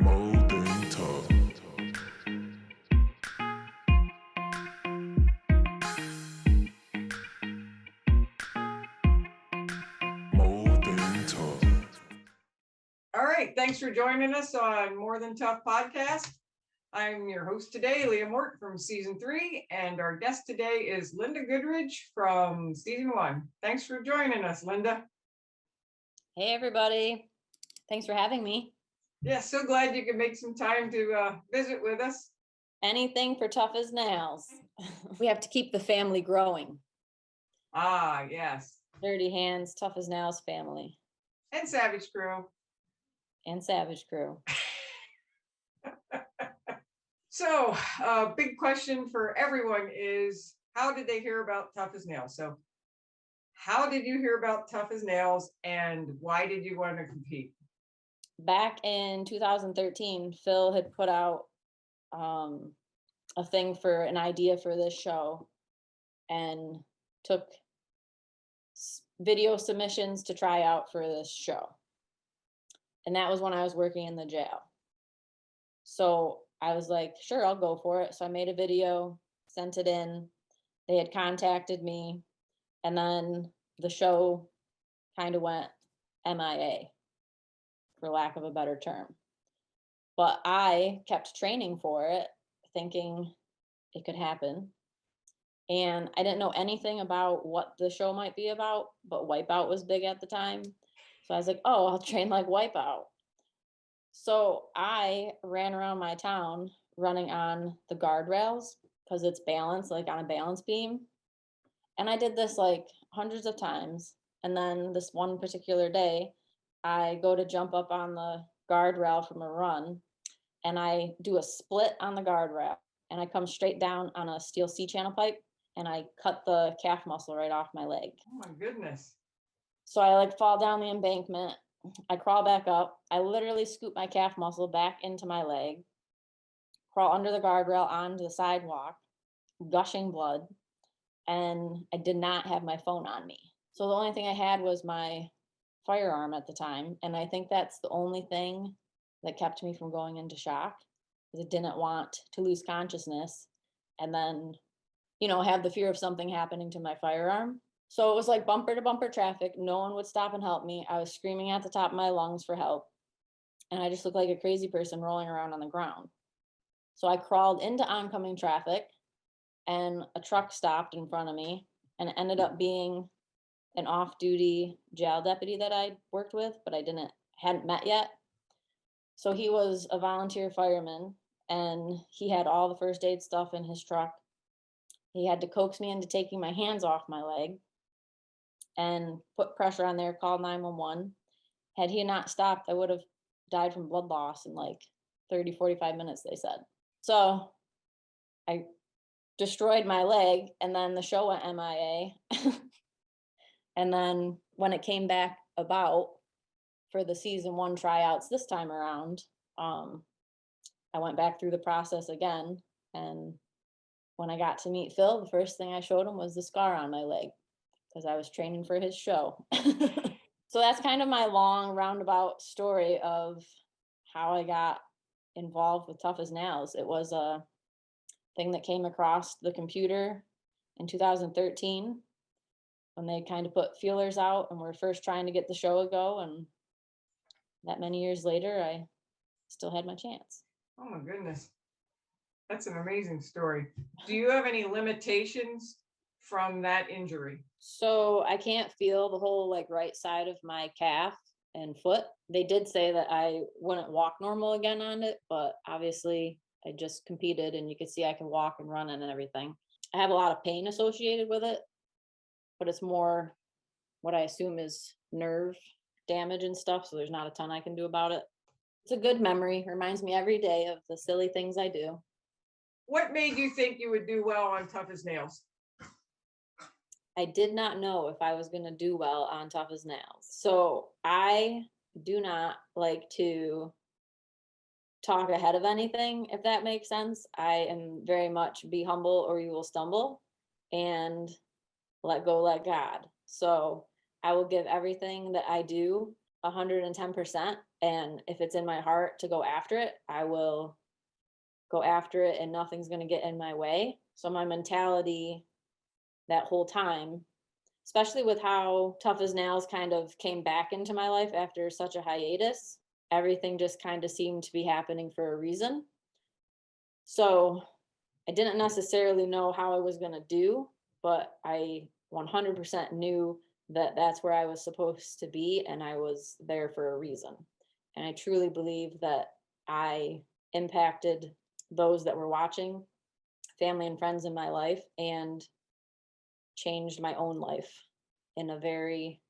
Molding tough. Molding tough. All right, thanks for joining us on More Than Tough podcast. I'm your host today, Leah Mort from season 3, and our guest today is Linda Goodridge from season 1. Thanks for joining us, Linda. Hey, everybody. Thanks for having me. Yeah, so glad you could make some time to visit with us. Anything for tough as nails. We have to keep the family growing. Ah, yes. Dirty Hands, Tough as Nails family. And Savage Crew. And Savage Crew. So, big question for everyone is, how did they hear about Tough as Nails? So, how did you hear about Tough as Nails, and why did you want to compete? Back in 2013, Phil had put out a thing for an idea for this show and took video submissions to try out for this show. And that was when I was working in the jail. So I was like, sure, I'll go for it. So I made a video, sent it in. They had contacted me, and then the show kind of went MIA, for lack of a better term. But I kept training for it, thinking it could happen. And I didn't know anything about what the show might be about, but Wipeout was big at the time. So I was like, oh, I'll train like Wipeout. So I ran around my town running on the guardrails because it's balanced, like on a balance beam. And I did this like hundreds of times. And then this one particular day, I go to jump up on the guardrail from a run, and I do a split on the guardrail, and I come straight down on a steel C-channel pipe, and I cut the calf muscle right off my leg. Oh my goodness. So I like fall down the embankment. I crawl back up. I literally scoop my calf muscle back into my leg, crawl under the guardrail onto the sidewalk, gushing blood, and I did not have my phone on me. So the only thing I had was my firearm at the time, and I think that's the only thing that kept me from going into shock, because I didn't want to lose consciousness and then, have the fear of something happening to my firearm. So it was like bumper to bumper traffic. No one would stop and help me. I was screaming at the top of my lungs for help, and I just looked like a crazy person rolling around on the ground. So I crawled into oncoming traffic, and a truck stopped in front of me, and it ended up being an off-duty jail deputy that I worked with, but I hadn't met yet. So he was a volunteer fireman, and he had all the first aid stuff in his truck. He had to coax me into taking my hands off my leg and put pressure on there, call 911. Had he not stopped, I would have died from blood loss in like 30, 45 minutes, they said. So I destroyed my leg, and then the show went MIA. And then when it came back about for the season 1 tryouts this time around, I went back through the process again. And when I got to meet Phil, the first thing I showed him was the scar on my leg, because I was training for his show. So that's kind of my long roundabout story of how I got involved with Tough as Nails. It was a thing that came across the computer in 2013 when they kind of put feelers out and were first trying to get the show a go. And that many years later, I still had my chance. Oh my goodness. That's an amazing story. Do you have any limitations from that injury? So I can't feel the whole like right side of my calf and foot. They did say that I wouldn't walk normal again on it, but obviously I just competed, and you could see I can walk and run and everything. I have a lot of pain associated with it, but it's more what I assume is nerve damage and stuff. So there's not a ton I can do about it. It's a good memory. Reminds me every day of the silly things I do. What made you think you would do well on Tough as Nails? I did not know if I was going to do well on Tough as Nails. So I do not like to talk ahead of anything, if that makes sense. I am very much be humble or you will stumble, and let go, let God. So I will give everything that I do 110%. And if it's in my heart to go after it, I will go after it and nothing's going to get in my way. So my mentality that whole time, especially with how Tough as Nails kind of came back into my life after such a hiatus, everything just kind of seemed to be happening for a reason. So I didn't necessarily know how I was going to do, but I 100% knew that that's where I was supposed to be and I was there for a reason. And I truly believe that I impacted those that were watching, family and friends in my life, and changed my own life in a very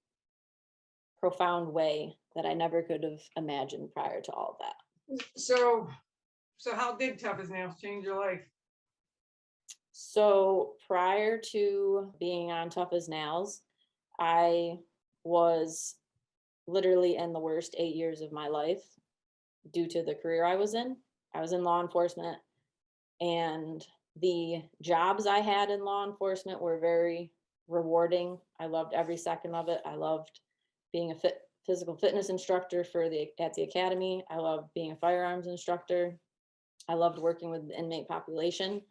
profound way that I never could have imagined prior to all of that. So how did Tough as Nails change your life? So prior to being on Tough as Nails, I was literally in the worst 8 years of my life due to the career I was in. I was in law enforcement, and the jobs I had in law enforcement were very rewarding. I loved every second of it. I loved being a physical fitness instructor at the academy. I loved being a firearms instructor. I loved working with the inmate population,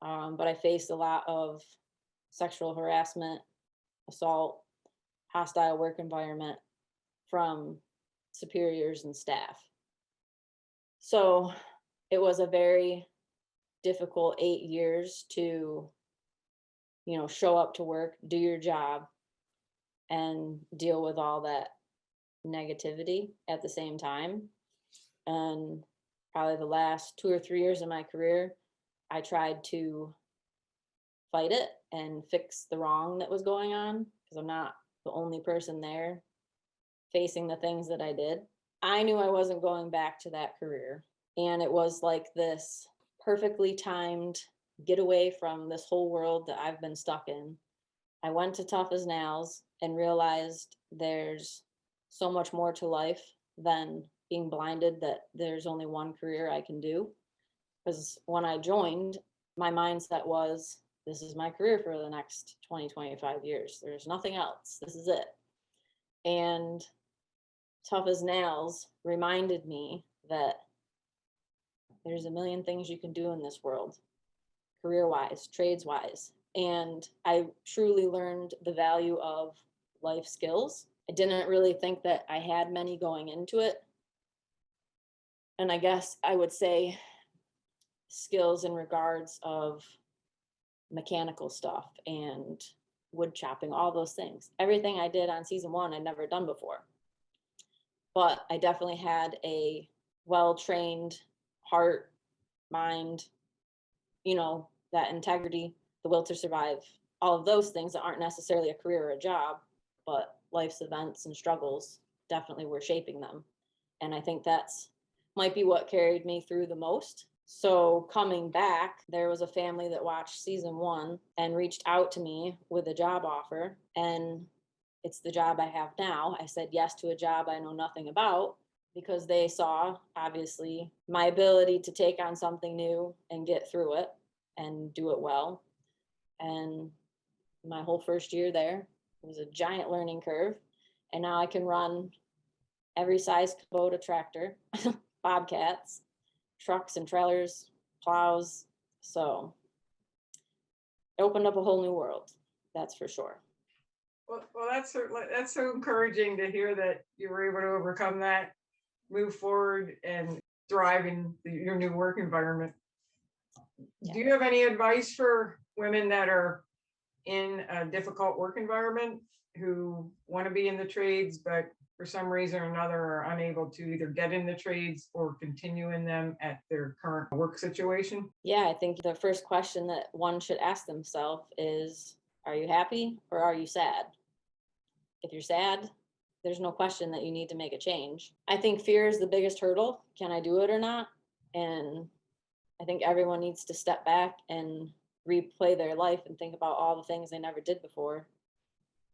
but I faced a lot of sexual harassment, assault, hostile work environment from superiors and staff. So it was a very difficult 8 years to, show up to work, do your job, and deal with all that negativity at the same time. And probably the last 2 or 3 years of my career, I tried to fight it and fix the wrong that was going on, because I'm not the only person there facing the things that I did. I knew I wasn't going back to that career. And it was like this perfectly timed getaway from this whole world that I've been stuck in. I went to Tough as Nails and realized there's so much more to life than being blinded that there's only one career I can do. Because when I joined, my mindset was, this is my career for the next 20, 25 years. There's nothing else. This is it. And Tough as Nails reminded me that there's a million things you can do in this world, career-wise, trades-wise. And I truly learned the value of life skills. I didn't really think that I had many going into it. And I guess I would say skills in regards of mechanical stuff and wood chopping, all those things. Everything I did on season 1, I'd never done before. But I definitely had a well-trained heart, mind, that integrity, the will to survive, all of those things that aren't necessarily a career or a job, but life's events and struggles definitely were shaping them. And I think that's might be what carried me through the most. So coming back, there was a family that watched season 1 and reached out to me with a job offer, and it's the job I have now. I said yes to a job I know nothing about because they saw, obviously, my ability to take on something new and get through it and do it well. And my whole first year there was a giant learning curve. And now I can run every size Kubota tractor, bobcats, trucks and trailers, plows. So it opened up a whole new world, that's for sure. Well, that's so encouraging to hear that you were able to overcome that, move forward, and thrive in your new work environment. Yeah. Do you have any advice for women that are in a difficult work environment who want to be in the trades, but for some reason or another are unable to either get in the trades or continue in them at their current work situation? Yeah, I think the first question that one should ask themselves is, are you happy or are you sad? If you're sad, there's no question that you need to make a change. I think fear is the biggest hurdle. Can I do it or not? And I think everyone needs to step back and replay their life and think about all the things they never did before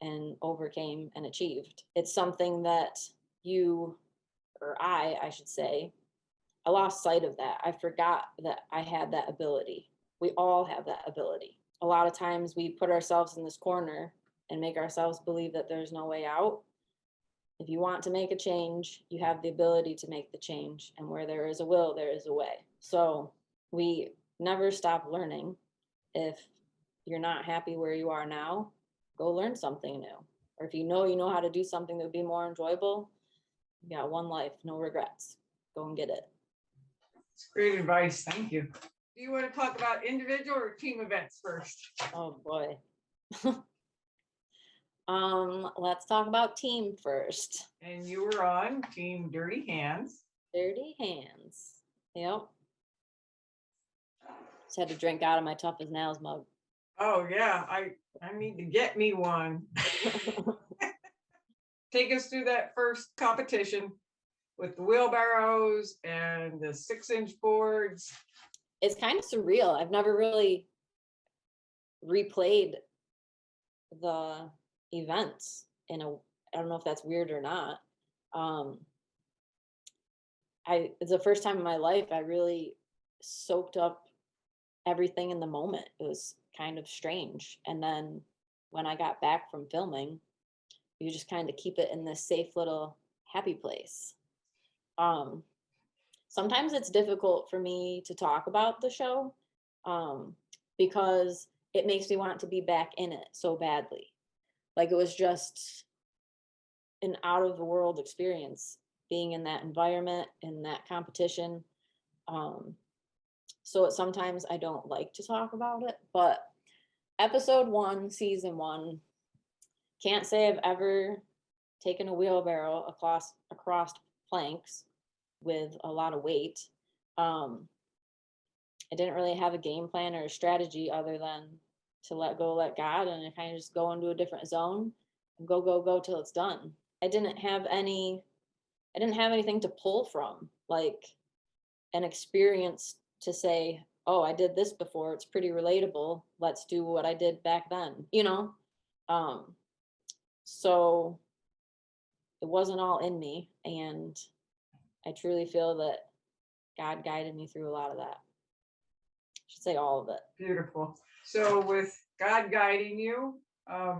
and overcame and achieved. It's something that I should say, I lost sight of that. I forgot that I had that ability. We all have that ability. A lot of times we put ourselves in this corner and make ourselves believe that there's no way out. if you want to make a change, you have the ability to make the change. And where there is a will, there is a way. So we never stop learning. If you're not happy where you are now, go learn something new. Or if you know how to do something that would be more enjoyable, you got one life, no regrets. Go and get it. It's great advice. Thank you. Do you want to talk about individual or team events first? Oh boy. Let's talk about team first. And you were on Team Dirty Hands. Dirty Hands. Yep. Just had to drink out of my tough as nails mug. Oh yeah, I need to get me one. Take us through that first competition with the wheelbarrows and the 6-inch boards. It's kind of surreal. I've never really replayed the events I don't know if that's weird or not. It's the first time in my life I really soaked up everything in the moment. It was kind of strange. And then when I got back from filming, you just kind of keep it in this safe little happy place. Sometimes it's difficult for me to talk about the show because it makes me want to be back in it so badly. Like, it was just an out of the world experience being in that environment, in that competition. So sometimes I don't like to talk about it, but episode 1, season 1, can't say I've ever taken a wheelbarrow across planks with a lot of weight. I didn't really have a game plan or a strategy other than to let go, let God, and I kind of just go into a different zone and go till it's done. I didn't have anything to pull from, like an experience to say, oh, I did this before, it's pretty relatable, let's do what I did back then, so it wasn't all in me, and I truly feel that God guided me through a lot of that. I should say all of it. Beautiful. So with God guiding you,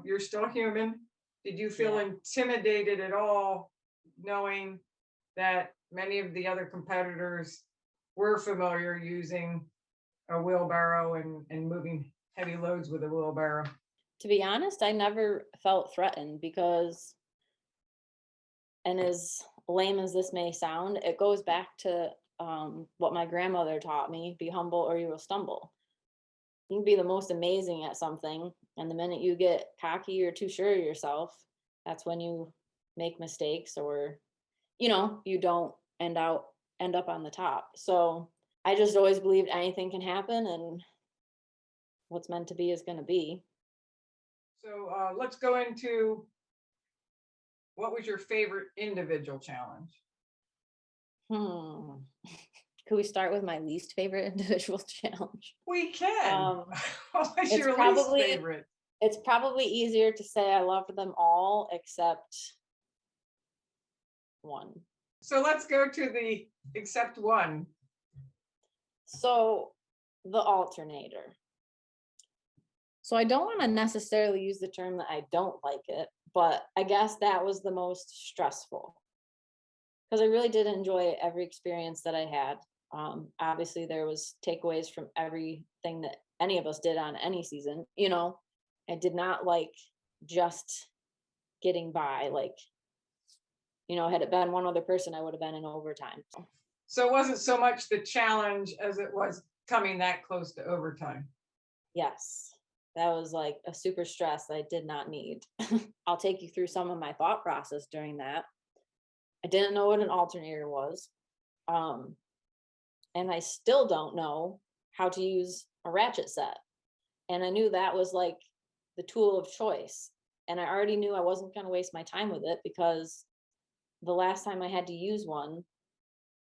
you're still human. Did you feel intimidated at all, knowing that many of the other competitors were familiar using a wheelbarrow and moving heavy loads with a wheelbarrow? To be honest, I never felt threatened because, and as lame as this may sound, it goes back to what my grandmother taught me: be humble or you will stumble. You can be the most amazing at something, and the minute you get cocky or too sure of yourself, that's when you make mistakes, or you don't end up on the top. So I just always believed anything can happen, and what's meant to be is going to be. So let's go into, what was your favorite individual challenge? Could we start with my least favorite individual challenge? We can. What's it's your probably- least favorite? It's probably easier to say I loved them all except one. So let's go to the except one. So the alternator. So I don't want to necessarily use the term that I don't like it, but I guess that was the most stressful because I really did enjoy every experience that I had. Obviously, there was takeaways from everything that any of us did on any season. I did not like just getting by. Like, had it been one other person, I would have been in overtime. So it wasn't so much the challenge as it was coming that close to overtime. Yes, that was like a super stress I did not need. I'll take you through some of my thought process during that. I didn't know what an alternator was. And I still don't know how to use a ratchet set. And I knew that was like the tool of choice. And I already knew I wasn't going to waste my time with it because the last time I had to use one,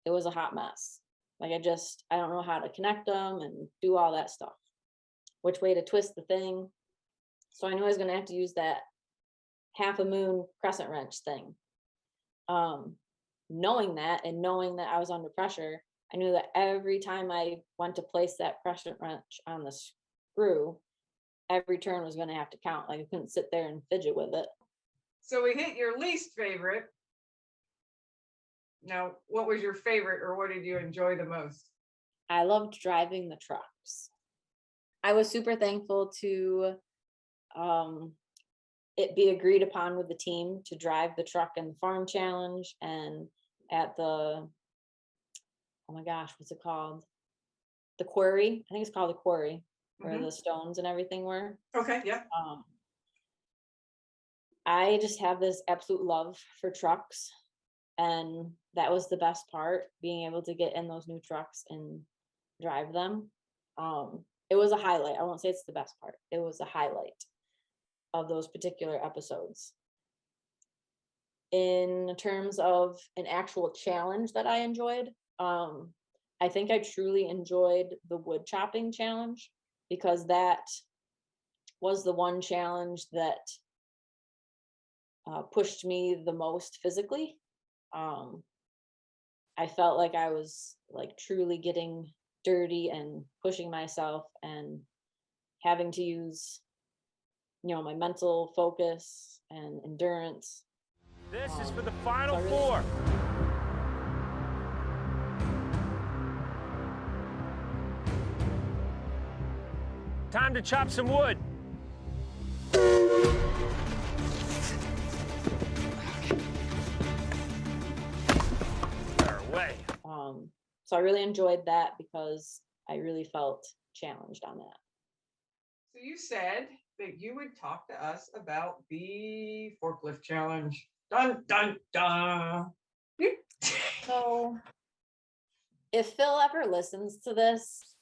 it was a hot mess. Like, I don't know how to connect them and do all that stuff, which way to twist the thing. So I knew I was going to have to use that half a moon crescent wrench thing. Knowing that and knowing that I was under pressure, I knew that every time I went to place that crescent wrench on the screw, every turn was going to have to count. Like, I couldn't sit there and fidget with it. So we hit your least favorite. Now, what was your favorite, or what did you enjoy the most? I loved driving the trucks. I was super thankful to um, it be agreed upon with the team to drive the truck in the farm challenge and at the, oh my gosh, what's it called? The quarry. I think it's called the quarry, where Mhm. the stones and everything were. Okay, yeah. I just have this absolute love for trucks, and that was the best part, being able to get in those new trucks and drive them. It was a highlight. I won't say it's the best part. It was a highlight of those particular episodes. In terms of an actual challenge that I enjoyed, I think I truly enjoyed the wood chopping challenge, because that was the one challenge that pushed me the most physically. Um, I felt like I was like truly getting dirty and pushing myself and having to use, my mental focus and endurance. This is for the So final I really- four. Time to chop some wood. Fire away. So I really enjoyed that because I really felt challenged on that. So you said that you would talk to us about the forklift challenge. Dun dun dun. So if Phil ever listens to this,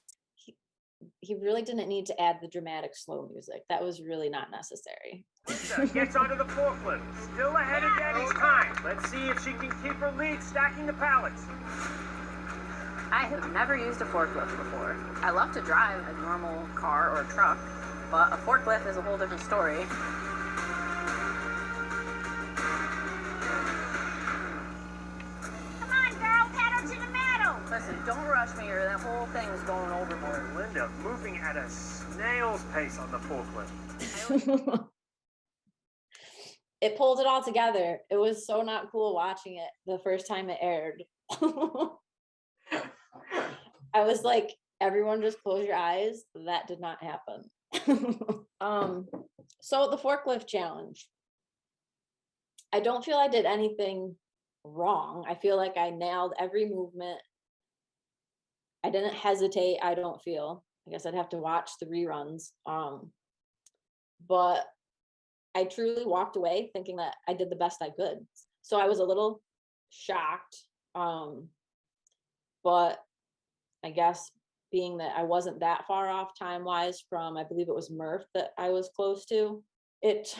he really didn't need to add the dramatic slow music. That was really not necessary. Lisa gets onto the forklift. Still ahead of Daddy's time. Let's see if she can keep her lead stacking the pallets. I have never used a forklift before. I love to drive a normal car or truck, but a forklift is a whole different story. Come on, girl, pedal to the metal. Listen, don't rush me or that whole thing is going overboard. Linda moving at a snail's pace on the forklift. It pulled it all together. It was so not cool watching it the first time it aired. I was like, everyone just close your eyes. That did not happen. So the forklift challenge. I don't feel I did anything wrong. I feel like I nailed every movement. I didn't hesitate, I don't feel. I guess I'd have to watch the reruns. But I truly walked away thinking that I did the best I could. So I was a little shocked. But I guess being that I wasn't that far off time-wise from, I believe it was Murph that I was close to, it,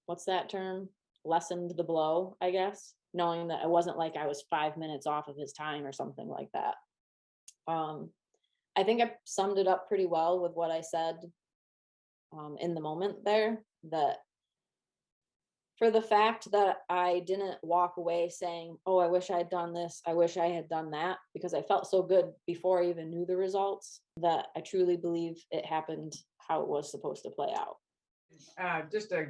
what's that term? Lessened the blow, I guess, knowing that it wasn't like I was 5 minutes off of his time or something like that. I think I summed it up pretty well with what I said in the moment there, that for the fact that I didn't walk away saying, oh, I wish I had done this, I wish I had done that, because I felt so good before I even knew the results, that I truly believe it happened how it was supposed to play out. Just a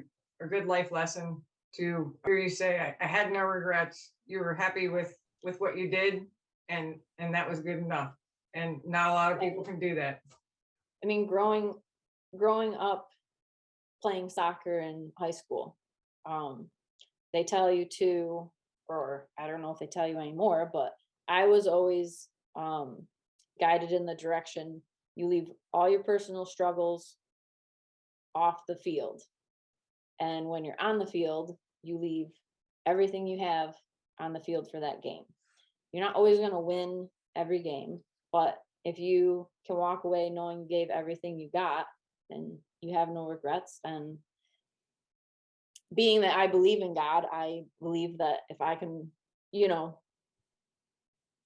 good life lesson to hear you say, I had no regrets. You were happy with what you did, and that was good enough. And not a lot of people can do that. I mean, growing up playing soccer in high school, they tell you to, or I don't know if they tell you anymore, but I was always guided in the direction, you leave all your personal struggles off the field. And when you're on the field, you leave everything you have on the field for that game. You're not always going to win every game, but if you can walk away knowing you gave everything you got, then you have no regrets. And being that I believe in God, I believe that if I can,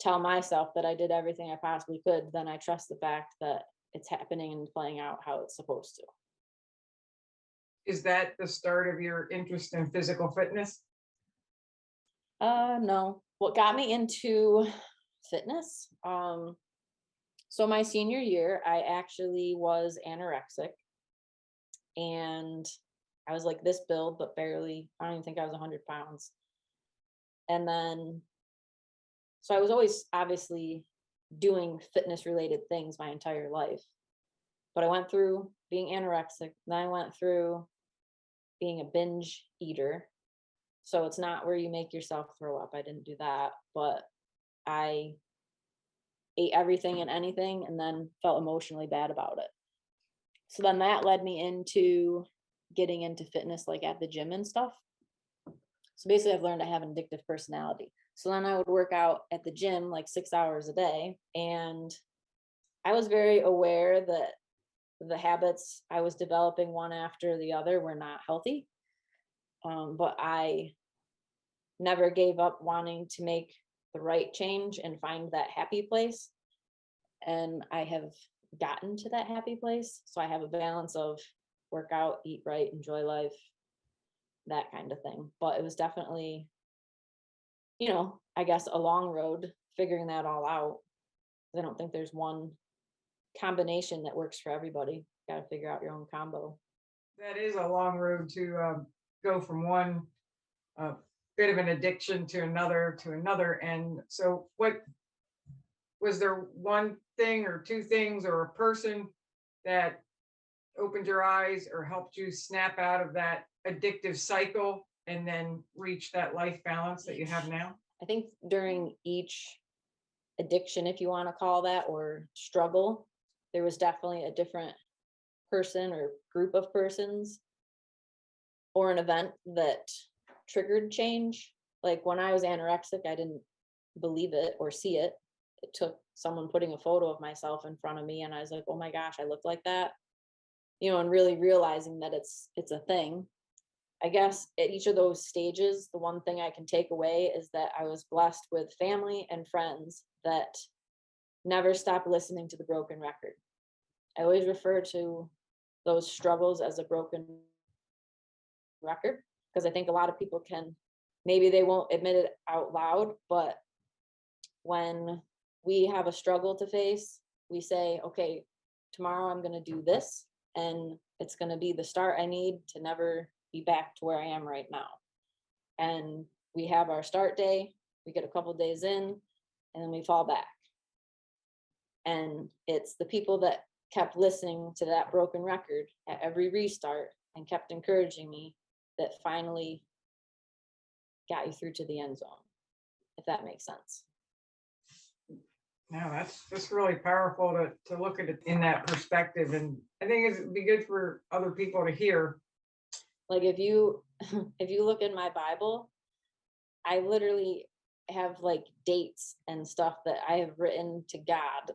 tell myself that I did everything I possibly could, then I trust the fact that it's happening and playing out how it's supposed to. Is that the start of your interest in physical fitness? No. What got me into fitness? So my senior year, I actually was anorexic, and I was like this build, but barely, I don't even think I was 100 pounds. And then So I was always obviously doing fitness related things my entire life. But I went through being anorexic, then I went through being a binge eater. So it's not where you make yourself throw up. I didn't do that, but I ate everything and anything and then felt emotionally bad about it. So then that led me into getting into fitness, like at the gym and stuff. So basically I've learned I have an addictive personality. So then I would work out at the gym like 6 hours a day. And I was very aware that the habits I was developing one after the other were not healthy. But I never gave up wanting to make the right change and find that happy place. And I have gotten to that happy place. So I have a balance of work out, eat right, enjoy life, that kind of thing. But it was definitely, I guess a long road figuring that all out. I don't think there's one combination that works for everybody. Got to figure out your own combo. That is a long road to go from one bit of an addiction to another. And so what was there one thing or two things or a person that opened your eyes or helped you snap out of that addictive cycle and then reach that life balance that you have now? I think during each addiction, if you want to call that, or struggle, there was definitely a different person or group of persons or an event that triggered change. Like when I was anorexic, I didn't believe it or see it. It took someone putting a photo of myself in front of me and I was like, oh my gosh, I look like that. And really realizing that it's a thing. I guess at each of those stages, the one thing I can take away is that I was blessed with family and friends that never stopped listening to the broken record. I always refer to those struggles as a broken record because I think a lot of people maybe they won't admit it out loud, but when we have a struggle to face, we say, okay, tomorrow I'm going to do this, and it's going to be the start I need to never be back to where I am right now. And we have our start day, we get a couple days in, and then we fall back. And it's the people that kept listening to that broken record at every restart and kept encouraging me that finally got you through to the end zone, if that makes sense. No, that's really powerful to look at it in that perspective. And I think it'd be good for other people to hear. Like if you look in my Bible, I literally have like dates and stuff that I have written to God.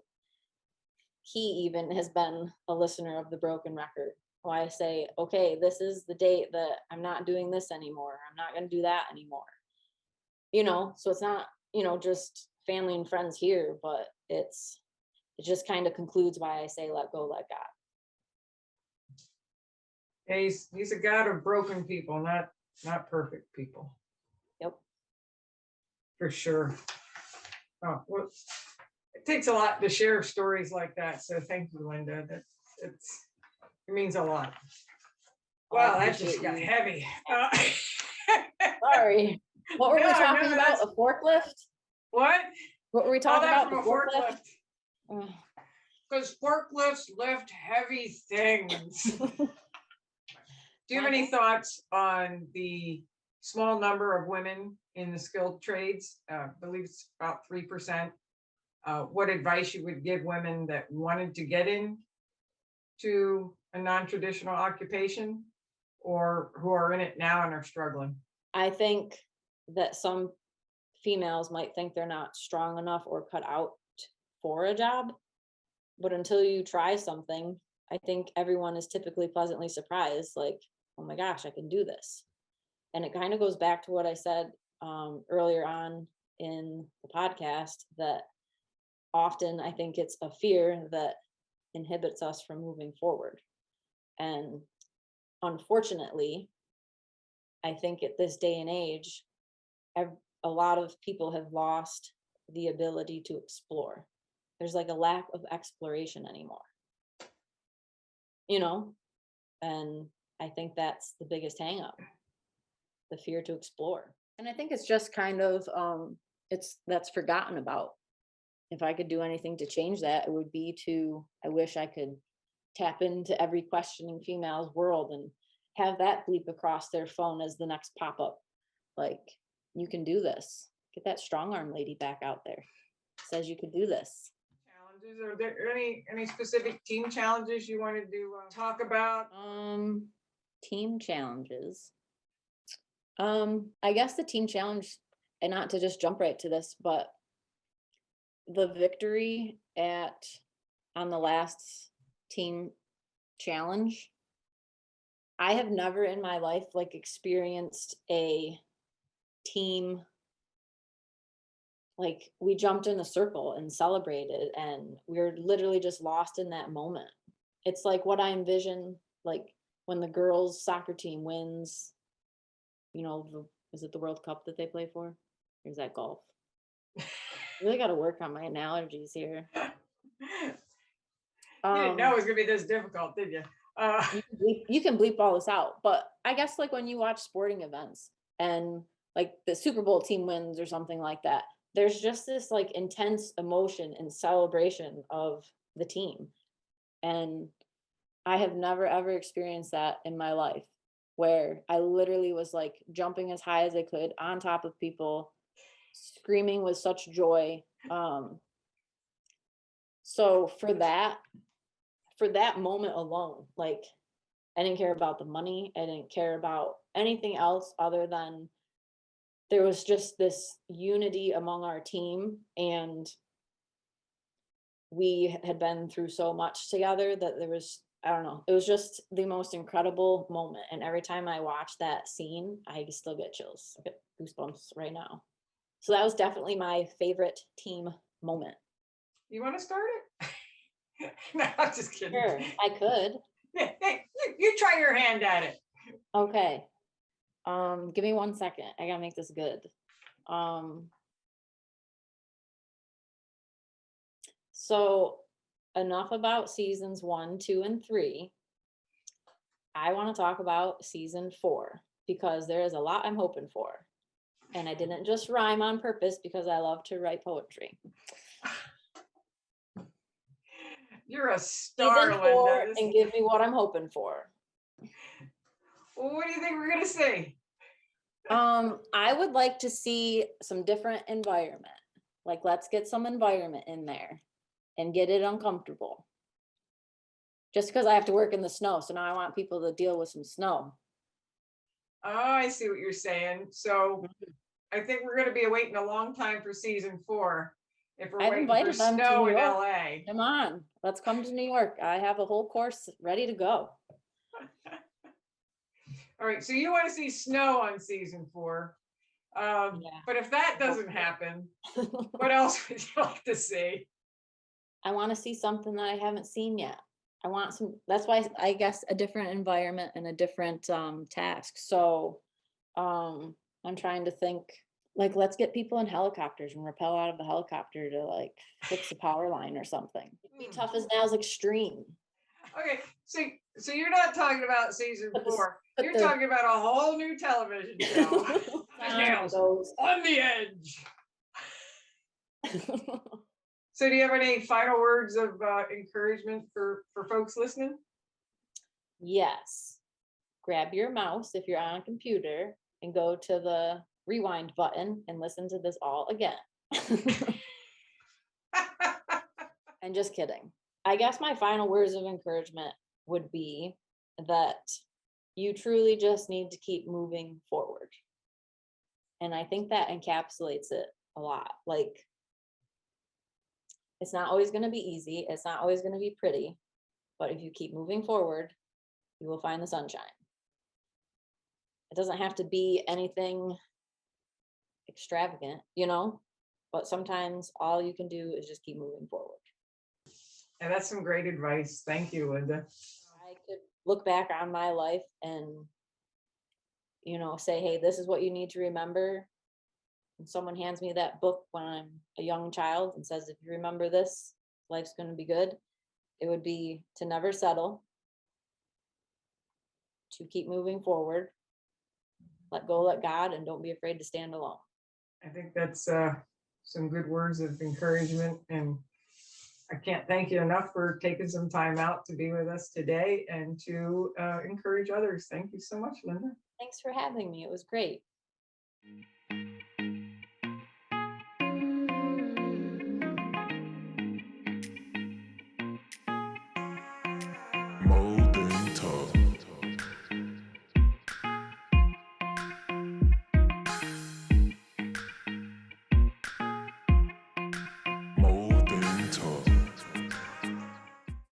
He even has been a listener of the broken record. Why I say, okay, this is the date that I'm not doing this anymore. I'm not going to do that anymore. So it's not, just family and friends here, but it just kind of concludes why I say, let go, let God. Yeah, he's a God of broken people, not perfect people. Yep. For sure. Oh, well, it takes a lot to share stories like that. So thank you, Linda. It means a lot. Wow, that just got heavy. Sorry. What were we No, talking no, about? A forklift? What? What were we All talking that about? from The a forklift? forklift. Because forklifts lift heavy things. Do you have any thoughts on the small number of women in the skilled trades? I believe it's about 3%. What advice you would give women that wanted to get into a non-traditional occupation or who are in it now and are struggling? I think that some females might think they're not strong enough or cut out for a job, but until you try something, I think everyone is typically pleasantly surprised, like, oh my gosh, I can do this. And it kind of goes back to what I said earlier on in the podcast, that often I think it's a fear that inhibits us from moving forward. And unfortunately, I think at this day and age, a lot of people have lost the ability to explore. There's like a lack of exploration anymore, and I think that's the biggest hang up, the fear to explore. And I think it's just kind of that's forgotten about. If I could do anything to change that, it would be I wish I could tap into every questioning female's world and have that bleep across their phone as the next pop-up. Like, you can do this. Get that strong arm lady back out there. Says you could do this. Challenges, are there any specific team challenges you wanted to talk about? Team challenges. I guess the team challenge, and not to just jump right to this, but the victory on the last team challenge, I have never in my life like experienced a team, like we jumped in a circle and celebrated and we were literally just lost in that moment. It's like what I envision, like when the girls soccer team wins, is it the World Cup that they play for? Or is that golf? Really got to work on my analogies here. You didn't know it was gonna be this difficult, did you? You can bleep all this out, but I guess like when you watch sporting events and like the Super Bowl team wins or something like that, there's just this like intense emotion and celebration of the team. And I have never ever experienced that in my life, where I literally was like jumping as high as I could on top of people, screaming with such joy. So for that moment alone, like I didn't care about the money. I didn't care about anything else other than there was just this unity among our team, and we had been through so much together that there was, I don't know, it was just the most incredible moment. And every time I watch that scene, I still get chills. I get goosebumps right now. So that was definitely my favorite team moment. You want to start it? No, I'm just kidding. Sure, I could. Hey, you try your hand at it. Okay. Give me 1 second. I gotta make this good. So enough about seasons 1, 2, and 3. I want to talk about season 4 because there is a lot I'm hoping for. And I didn't just rhyme on purpose because I love to write poetry. You're a star, Season 4, Linda. and give me what I'm hoping for. Well, what do you think we're gonna see? I would like to see some different environment. Like, let's get some environment in there and get it uncomfortable. Just because I have to work in the snow, so now I want people to deal with some snow. Oh, I see what you're saying. So I think we're gonna be waiting a long time for season 4. If we're I've waiting for invited them to snow New in York. LA. Come on, let's come to New York. I have a whole course ready to go. All right, so you want to see snow on season 4. Yeah. But if that doesn't happen, what else would you like to see? I want to see something that I haven't seen yet. I want some, that's why I guess a different environment and a different task. So I'm trying to think, like, let's get people in helicopters and rappel out of the helicopter to like fix a power line or something. Be tough as nails extreme. Okay, so you're not talking about season 4. You're talking about a whole new television show. Nails on the edge. So do you have any final words of encouragement for folks listening? Yes. Grab your mouse if you're on a computer and go to the rewind button and listen to this all again. I'm just kidding. I guess my final words of encouragement would be that you truly just need to keep moving forward. And I think that encapsulates it a lot. Like, it's not always going to be easy. It's not always going to be pretty. But if you keep moving forward, you will find the sunshine. It doesn't have to be anything extravagant, but sometimes all you can do is just keep moving forward. And that's some great advice. Thank you, Linda. I could look back on my life and, say, hey, this is what you need to remember. And someone hands me that book when I'm a young child and says, if you remember this, life's going to be good. It would be to never settle, to keep moving forward, let go, let God, and don't be afraid to stand alone. I think that's some good words of encouragement, and I can't thank you enough for taking some time out to be with us today and to encourage others. Thank you so much, Linda. Thanks for having me. It was great. Mo